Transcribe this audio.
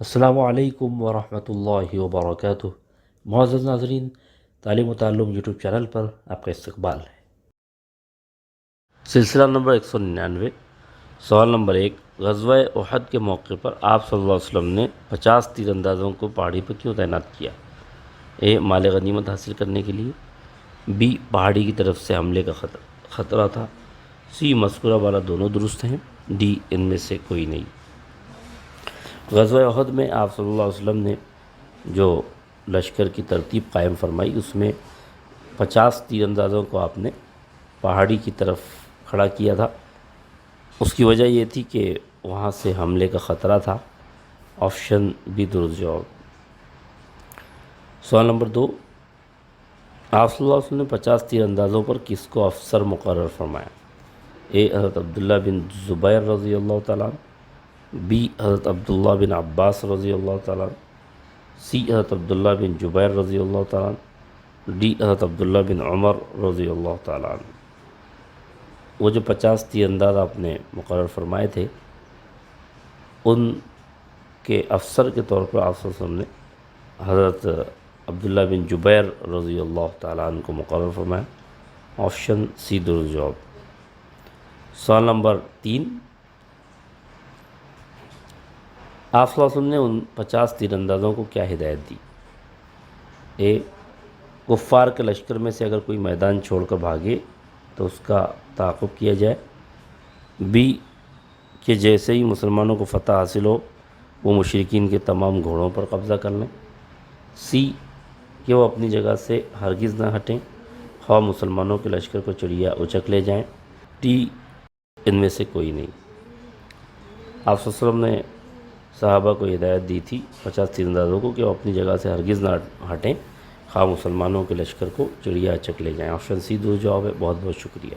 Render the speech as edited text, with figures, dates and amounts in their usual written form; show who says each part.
Speaker 1: السلام علیکم ورحمۃ اللہ وبرکاتہ۔ معزز ناظرین، تعلیم و تعلم یوٹیوب چینل پر آپ کا استقبال ہے۔ سلسلہ نمبر 199، سوال نمبر 1، غزوہ احد کے موقع پر آپ صلی اللہ علیہ وسلم نے 50 تیر اندازوں کو پہاڑی پر کیوں تعینات کیا؟ اے، مال غنیمت حاصل کرنے کے لیے، بی، پہاڑی کی طرف سے حملے کا خطرہ تھا، سی، مذکورہ والا دونوں درست ہیں، ڈی، ان میں سے کوئی نہیں۔ غزوہ احد میں آپ صلی اللہ علیہ وسلم نے جو لشکر کی ترتیب قائم فرمائی، اس میں 50 تیر اندازوں کو آپ نے پہاڑی کی طرف کھڑا کیا تھا۔ اس کی وجہ یہ تھی کہ وہاں سے حملے کا خطرہ تھا۔ آپشن بھی درست جواب۔ سوال نمبر 2، آپ صلی اللہ علیہ وسلم نے 50 تیر اندازوں پر کس کو افسر مقرر فرمایا؟ اے، حضرت عبداللہ بن زبیر رضی اللہ تعالیٰ عنہ، بی، حضرت عبداللہ بن عباس رضی اللہ تعالیٰ عنہ، سی، حضرت عبداللہ بن جبیر رضی اللہ تعالیٰ عنہ، ڈی، حضرت عبداللہ بن عمر رضی اللہ تعالیٰ عنہ۔ وہ جو 50 تیر انداز آپ نے مقرر فرمائے تھے، ان کے افسر کے طور پر آپ صلی اللہ علیہ وسلم نے حضرت عبداللہ بن جبیر رضی اللہ تعالیٰ عنہ کو مقرر فرمایا۔ آپشن سی درست جواب۔ سوال نمبر 3، آپ صلی اللہ علیہ وسلم نے ان 50 تیر اندازوں کو کیا ہدایت دی؟ اے، کفار کے لشکر میں سے اگر کوئی میدان چھوڑ کر بھاگے تو اس کا تعاقب کیا جائے، بی، کہ جیسے ہی مسلمانوں کو فتح حاصل ہو وہ مشرکین کے تمام گھوڑوں پر قبضہ کر لیں، سی، کہ وہ اپنی جگہ سے ہرگز نہ ہٹیں خواہ مسلمانوں کے لشکر کو چڑیا اچک لے جائیں، ڈی، ان میں سے کوئی نہیں۔ آپ صلی اللہ علیہ وسلم نے صحابہ کو ہدایت دی تھی 50 تیر اندازوں کو کہ وہ اپنی جگہ سے ہرگز نہ ہٹیں خواہ مسلمانوں کے لشکر کو چڑیا اچک لے جائیں۔ آپشن سی درست جواب ہے۔ بہت بہت شکریہ۔